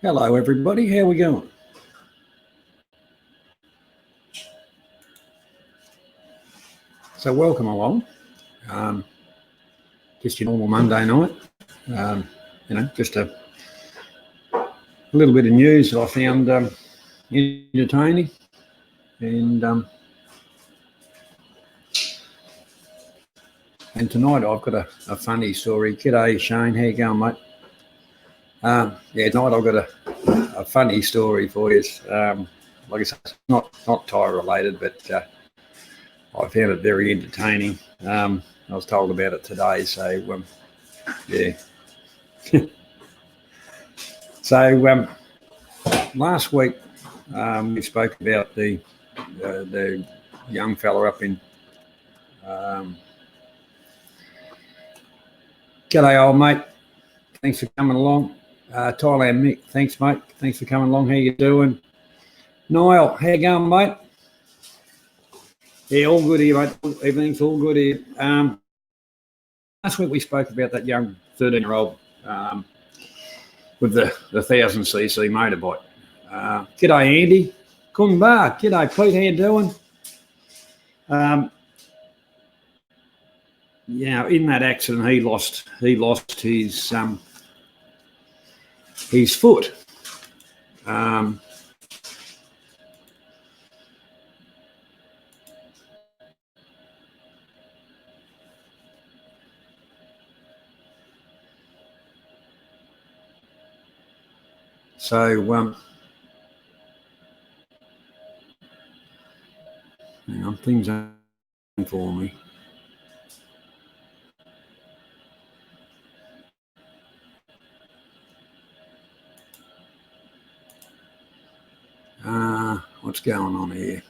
Hello everybody, how we going? So welcome along. Just your normal Monday night. Just a little bit of news that I found entertaining. And tonight I've got a funny story. G'day Shane, how you going, mate? Tonight I've got a funny story for you. Like I said, it's not Thai related, but I found it very entertaining. I was told about it today, so yeah. So last week we spoke about the young fella up in. G'day, old mate. Thanks for coming along. Thailand Mick, thanks, mate. Thanks for coming along. How you doing? Niall, how you going, mate? Yeah, all good here, mate. Everything's all good here. Last week we spoke about that young 13-year-old with the 1000cc motorbike. G'day, Andy. Come back. G'day, Pete. How you doing? In that accident, he lost his foot. So hang on, things are for me. What's going on here?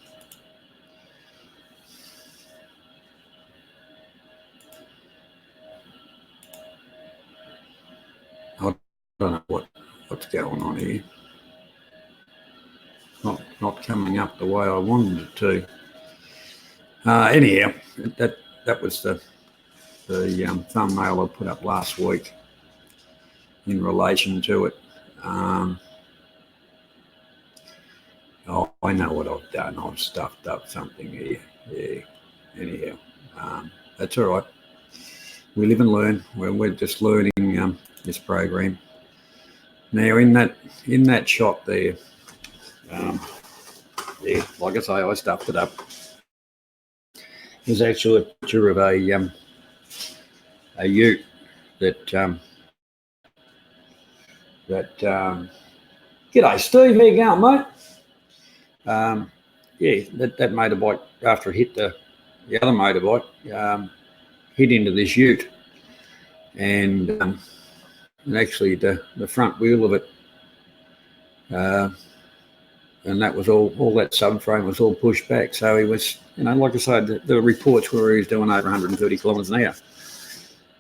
I don't know what's going on here. Not coming up the way I wanted it to. Anyhow, that was the thumbnail I put up last week in relation to it. I know what I've done. I've stuffed up something here. Yeah. Anyhow, that's all right. We live and learn. We're just learning this program. Now, in that shot there, like I say, I stuffed it up. There's actually a picture of a ute that g'day Steve, how you going, mate? That motorbike, after it hit the other motorbike, hit into this ute, and actually the front wheel of it, and that was all that subframe was all pushed back. So he was, like I said, the reports were he was doing over 130 kilometres an hour.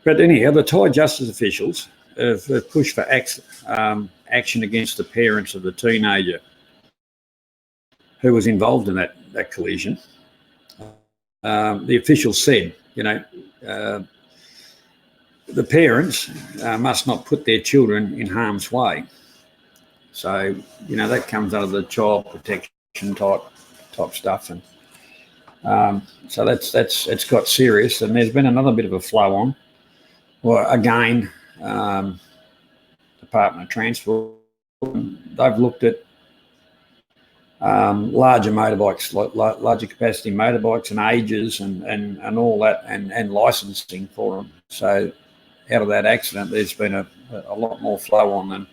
But anyhow, the Thai justice officials have pushed for action against the parents of the teenager who was involved in that collision. The officials said, the parents must not put their children in harm's way. So, that comes under the child protection type stuff. And so it's got serious. And there's been another bit of a flow on. Well, again, Department of Transport, they've looked at larger motorbikes, larger capacity motorbikes and ages and all that and licensing for them. So out of that accident, there's been a lot more flow on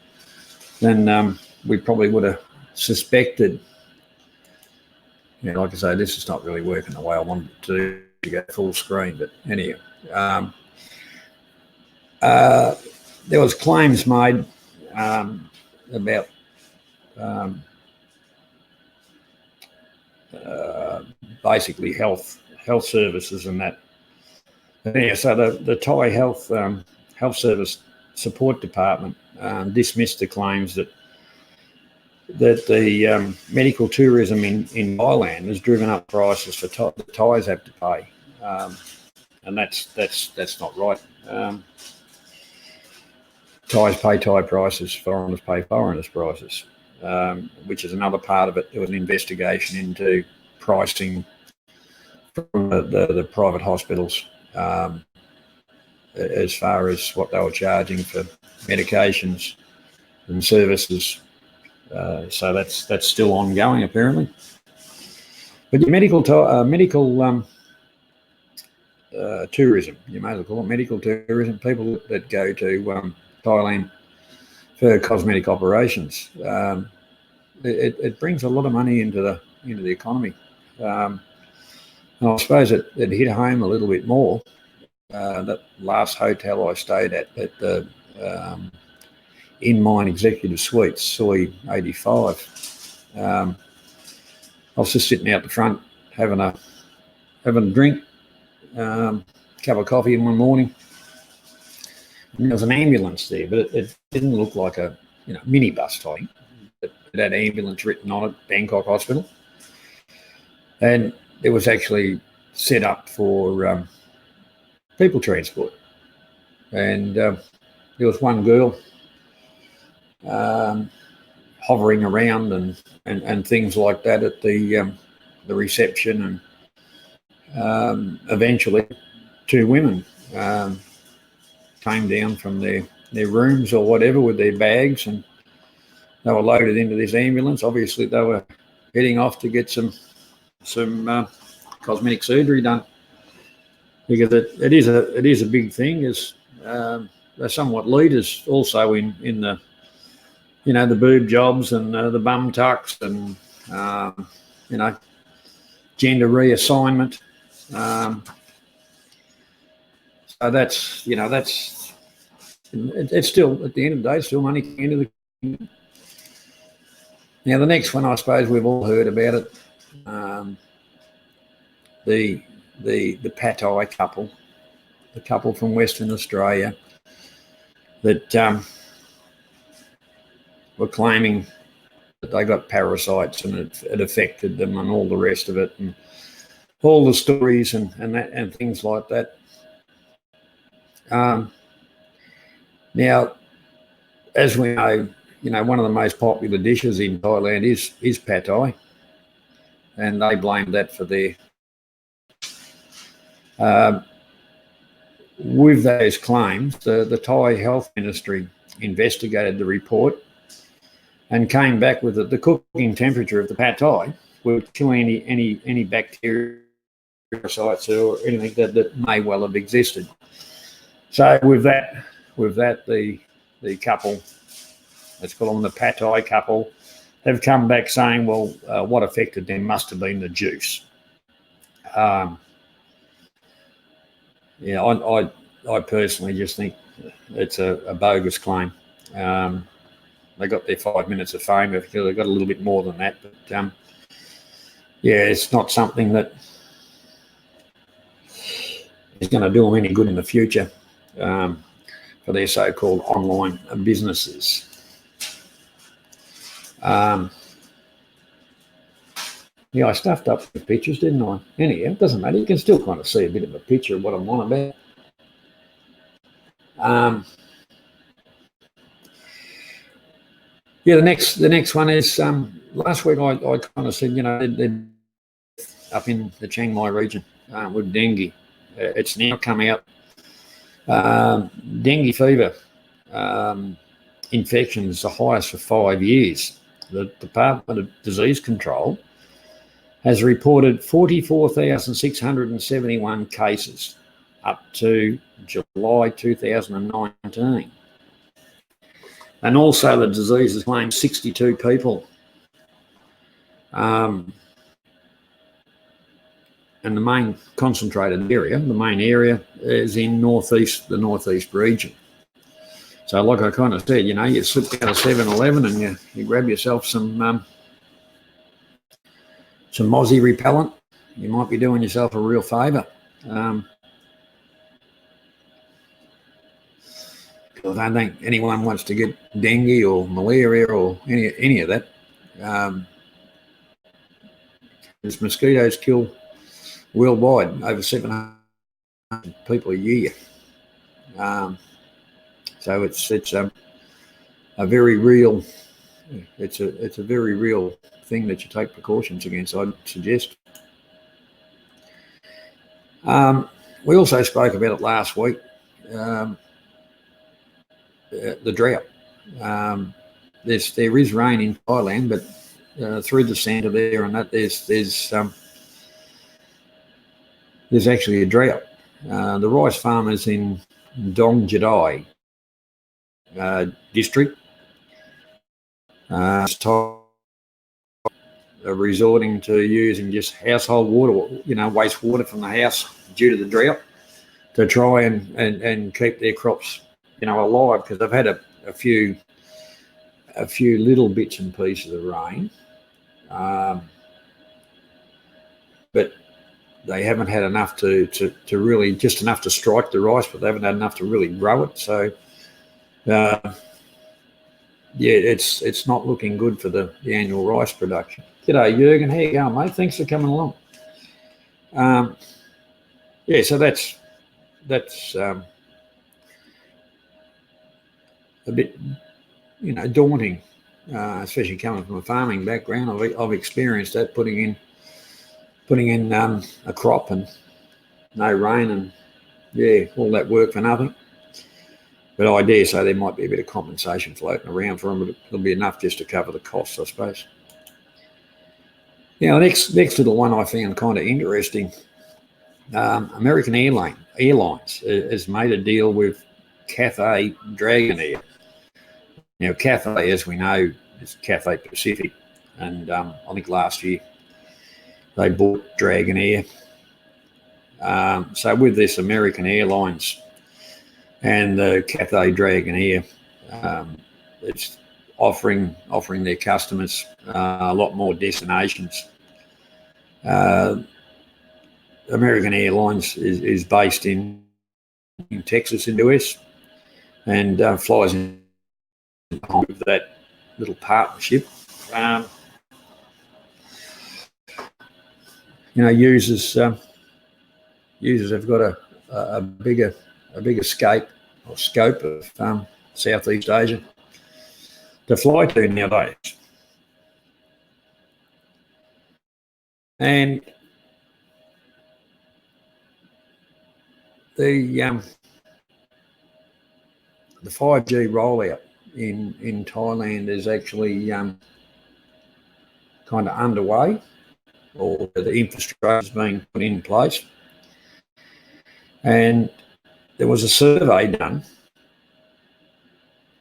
than we probably would have suspected. Like I say, this is not really working the way I wanted it to go full screen. But anyhow, there was claims made about basically health services and that. Yeah, so the Thai health service support department dismissed the claims that the medical tourism in Thailand has driven up prices for the Thais have to pay, and that's not right. Thais pay Thai prices, foreigners pay foreigners prices, which is another part of it. There was an investigation into pricing from the private hospitals as far as what they were charging for medications and services. So that's still ongoing, apparently. But your medical tourism, you may as well call it medical tourism, people that go to Thailand for cosmetic operations, it brings a lot of money into the economy. And I suppose it hit home a little bit more. That last hotel I stayed at the in-mine executive suite, Soy 85. I was just sitting out the front having a drink, cup of coffee in one morning. And there was an ambulance there, but it didn't look like a minibus type. It had ambulance written on it, Bangkok Hospital, and it was actually set up for people transport. And there was one girl hovering around and things like that at the reception, and eventually two women came down from their rooms or whatever with their bags, and they were loaded into this ambulance. Obviously they were heading off to get some cosmetic surgery done, because it is a big thing. They're somewhat leaders also in the the boob jobs and the bum tucks and gender reassignment. So that's it's still, at the end of the day, still money into the. Now the next one, I suppose we've all heard about it. The Pad Thai couple, the couple from Western Australia that were claiming that they got parasites and it affected them and all the rest of it, and all the stories and things like that. Now, as we know, one of the most popular dishes in Thailand is Pad Thai, and they blamed that for their. With those claims, the Thai Health Ministry investigated the report and came back with the cooking temperature of the Pad Thai would kill any bacteria, parasites, or anything that may well have existed. So with that, the couple, let's call them the Pad Thai couple, have come back saying, well, what affected them must have been the juice. I personally just think it's a bogus claim. They got their 5 minutes of fame. They got a little bit more than that, but it's not something that is going to do them any good in the future for their so-called online businesses. I stuffed up the pictures, didn't I? Anyhow, it doesn't matter. You can still kind of see a bit of a picture of what I'm on about. The next one is last week I kind of said, they're up in the Chiang Mai region with dengue. It's now come out. Dengue fever infection is the highest for 5 years. The Department of Disease Control has reported 44,671 cases up to July 2019. And also the disease has claimed 62 people. And the main concentrated area, is in the northeast region. So like I kind of said, you slip down to 7-Eleven and you grab yourself some mozzie repellent, you might be doing yourself a real favour. I don't think anyone wants to get dengue or malaria or any of that. As mosquitoes kill worldwide over 700 people a year. So it's a very real it's a very real thing that you take precautions against, I'd suggest. We also spoke about it last week, the drought. There is rain in Thailand, but through the centre there and that there's actually a drought. The rice farmers in Dong Jadai district are resorting to using just household water, wastewater from the house due to the drought, to try and keep their crops, alive, because they've had a few little bits and pieces of rain, but they haven't had enough to really, just enough to strike the rice, but they haven't had enough to really grow it. So it's not looking good for the annual rice production. G'day, Jürgen. How you going, mate? Thanks for coming along. So that's a bit, daunting, especially coming from a farming background. I've experienced that, putting in a crop and no rain, and all that work for nothing. But I dare say there might be a bit of compensation floating around for them, but it'll be enough just to cover the costs, I suppose. Now, the next little one I found kind of interesting. American Airlines has made a deal with Cathay Dragonair. Now, Cathay, as we know, is Cathay Pacific, and I think last year they bought Dragonair. So with this American Airlines and the Cathay Dragonair, it's offering their customers a lot more destinations. American Airlines is based in Texas in the US, and flies in with that little partnership. Users have got a bigger scope of Southeast Asia to fly to nowadays. And the 5G rollout in Thailand is actually kind of underway, or the infrastructure is being put in place. And there was a survey done,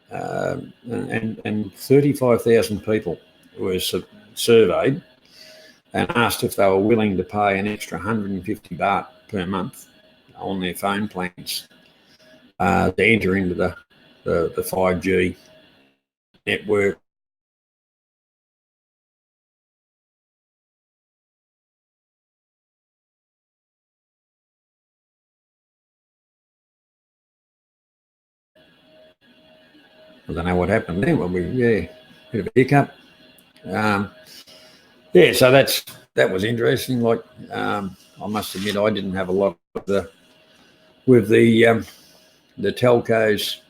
and 35,000 people were surveyed and asked if they were willing to pay an extra 150 baht per month on their phone plans to enter into the 5G network. I don't know what happened there. Well, bit of a hiccup. So that was interesting. Like, I must admit, I didn't have a lot of with the telcos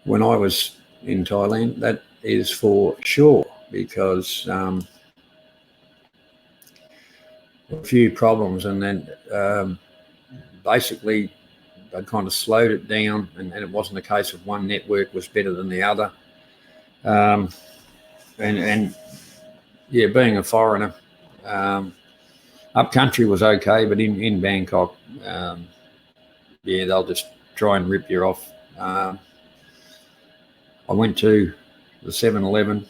when I was in Thailand. That is for sure, because a few problems, and then basically they kind of slowed it down, and it wasn't a case of one network was better than the other. And being a foreigner, up country was okay, but in Bangkok, they'll just try and rip you off. I went to the 7-Eleven,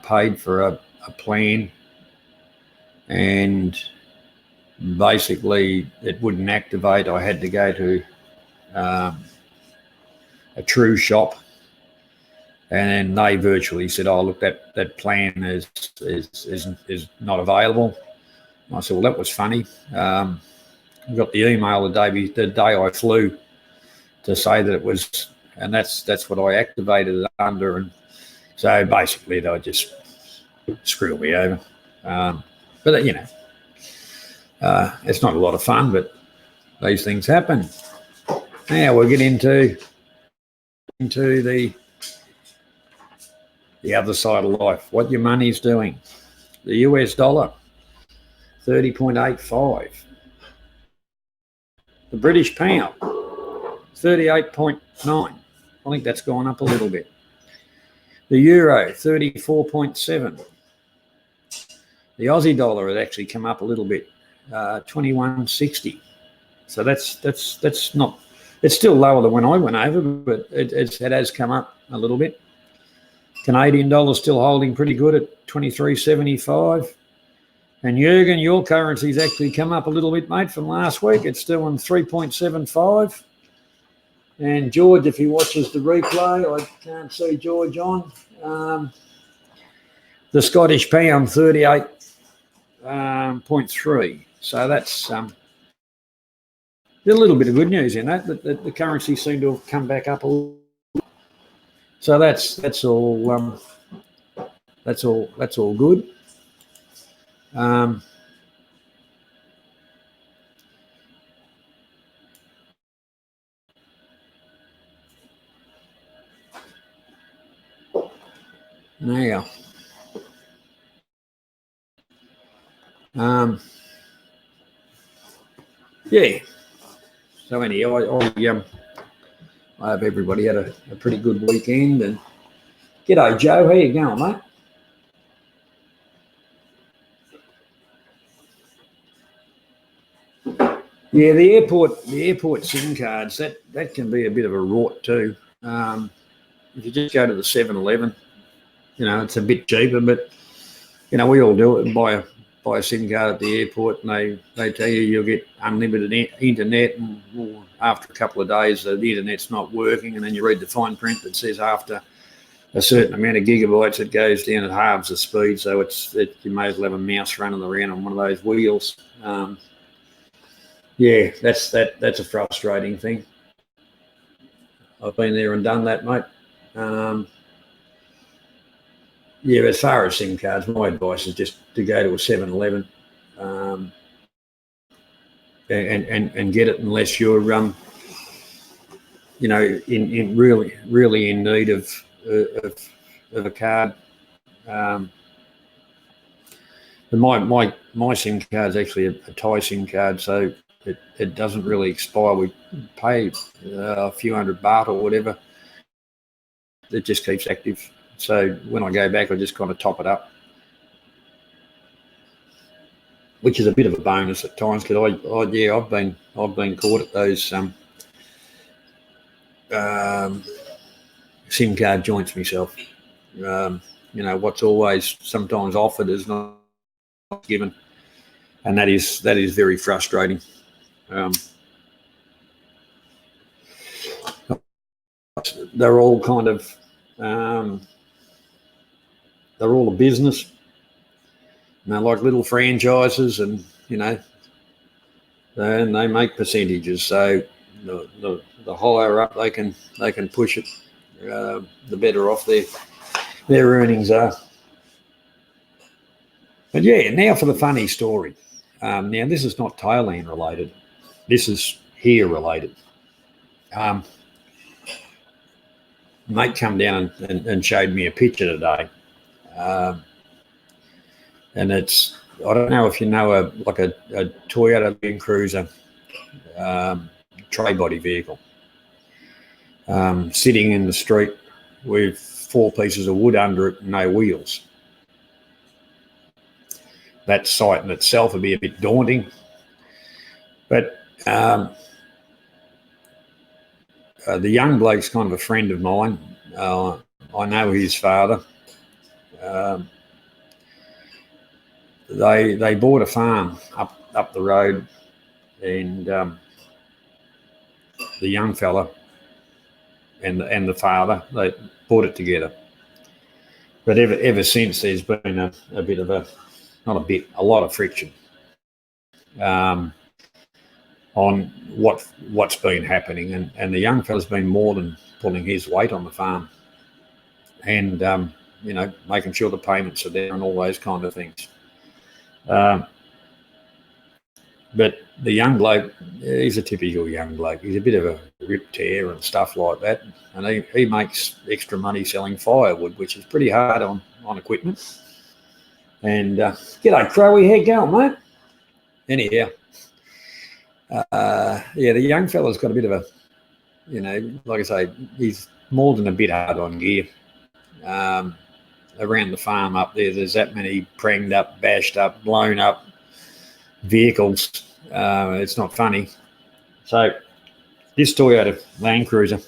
paid for a plan, and basically it wouldn't activate. I had to go to a true shop, and they virtually said, "Oh, look, that plan is not available." And I said, "Well, that was funny." I got the email the day I flew to say that it was, and that's what I activated it under. And so basically they just screwed me over. But it's not a lot of fun, but these things happen. Now we'll get into the other side of life, what your money's doing. The US dollar, 30.85. The British pound, 38.9. I think that's gone up a little bit. The euro, 34.7. The Aussie dollar has actually come up a little bit, 21.60. So that's not. It's still lower than when I went over, but it has come up a little bit. Canadian dollar still holding pretty good at 23.75. And Jurgen, your currency's actually come up a little bit, mate, from last week. It's still on 3.75. And George, if he watches the replay, I can't see George on. The Scottish pound, 38.3. So that's a little bit of good news in that. The currency seemed to have come back up a little. So that's all good. Now, yeah. So anyhow, I hope everybody had a pretty good weekend. And g'day, Joe. How you going, mate? Yeah, the airport SIM cards, that can be a bit of a rort too. If you just go to the 7-Eleven, it's a bit cheaper, but we all do it and buy a SIM card at the airport, and they tell you you'll get unlimited internet, and after a couple of days the internet's not working, and then you read the fine print that says after a certain amount of gigabytes it goes down at halves the speed, so you may as well have a mouse running around on one of those wheels. Yeah, that's a frustrating thing. I've been there and done that, mate. Yeah, as far as SIM cards, my advice is just to go to a 7-Eleven and get it, unless you're in really in need of a card. But my SIM card is actually a Thai SIM card, so it doesn't really expire. We pay a few $100 or whatever. It just keeps active. So when I go back, I just kind of top it up, which is a bit of a bonus at times, because I've been caught at those SIM card joints myself. What's always sometimes offered is not given, and that is very frustrating. They're all kind of they're all a business, like little franchises, and and they make percentages. So the higher up they can push it, the better off their earnings are. But yeah, now for the funny story. Now this is not Thailand related. This is here related. Mate come down and showed me a picture today. And it's, I don't know if you know, a Toyota Land Cruiser tray body vehicle sitting in the street with 4 pieces of wood under it and no wheels. That sight in itself would be a bit daunting, but the young bloke's kind of a friend of mine. I know his father. They bought a farm up the road, and the young fella and the father, they bought it together. But ever since, there's been a bit of a lot of friction on what's been happening, and the young fella's been more than pulling his weight on the farm, and making sure the payments are there and all those kind of things. But the young bloke, he's a typical young bloke. He's a bit of rip tear and stuff like that. And he makes extra money selling firewood, which is pretty hard on equipment. And g'day, Crowy, how you going, mate? Anyhow, the young fella's got a bit of a, like I say, he's more than a bit hard on gear. Around the farm up there's that many pranged up, bashed up, blown up vehicles. It's not funny. So this Toyota Land Cruiser,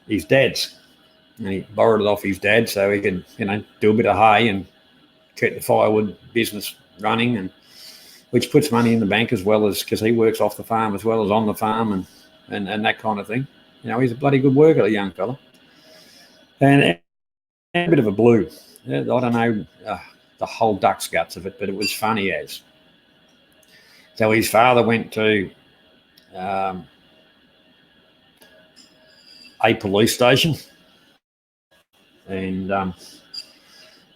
his dad's, and he borrowed it off his dad so he could, do a bit of hay and keep the firewood business running, and which puts money in the bank as well, as because he works off the farm as well as on the farm and that kind of thing. He's a bloody good worker, the young fella. And a bit of a blue. I don't know the whole duck's guts of it, but it was funny as. So his father went to a police station and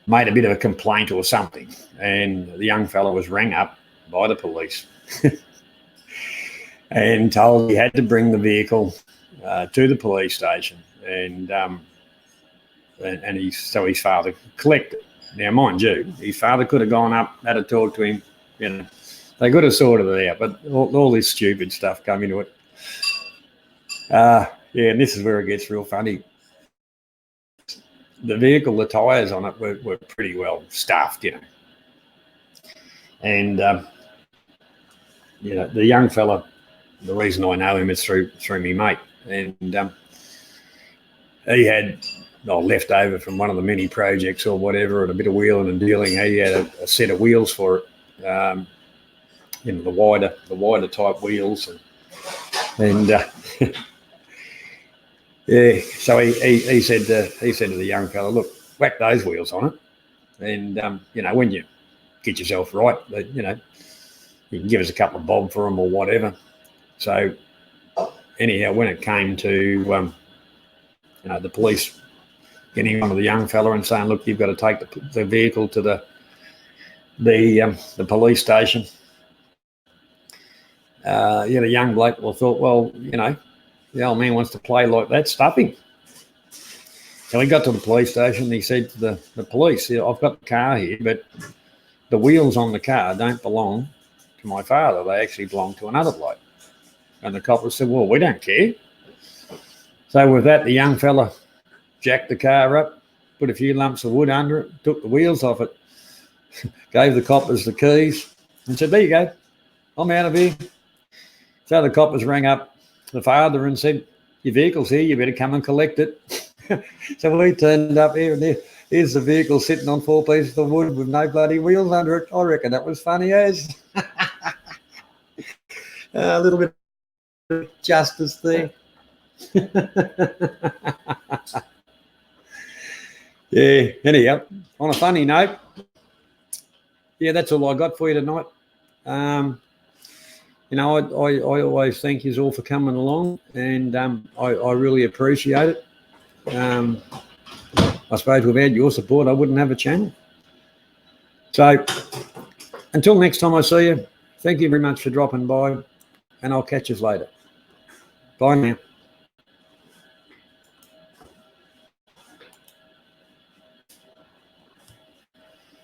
made a bit of a complaint or something. And the young fella was rang up by the police and told he had to bring the vehicle to the police station, and his father collected. Now, mind you, his father could have gone up, had a talk to him. They could have sorted it out, but all this stupid stuff come into it. And this is where it gets real funny. The vehicle, the tyres on it were pretty well stuffed, And the young fella, the reason I know him is through me mate, and he had left over from one of the mini projects or whatever, and a bit of wheeling and dealing. He had a set of wheels for it, the wider type wheels, and So he said to the young fella, look, whack those wheels on it, and when you get yourself right, you can give us a couple of bob for them or whatever. So anyhow, when it came to the police getting onto the young fella and saying, look, you've got to take the vehicle to the police station. The young bloke thought, well, the old man wants to play like that, stuff him. So he got to the police station and he said to the police, I've got the car here, but the wheels on the car don't belong to my father. They actually belong to another bloke. And the coppers said, well, we don't care. So with that, the young fella jacked the car up, put a few lumps of wood under it, took the wheels off it, gave the coppers the keys and said, there you go, I'm out of here. So the coppers rang up the father and said, your vehicle's here, you better come and collect it. So we turned up here and here's the vehicle sitting on 4 pieces of wood with no bloody wheels under it. I reckon that was funny as. A little bit of justice there. Yeah, anyhow, on a funny note, that's all I got for you tonight. I always thank you all for coming along, and I really appreciate it. I suppose without your support, I wouldn't have a channel. So until next time I see you, thank you very much for dropping by, and I'll catch you later. Bye now.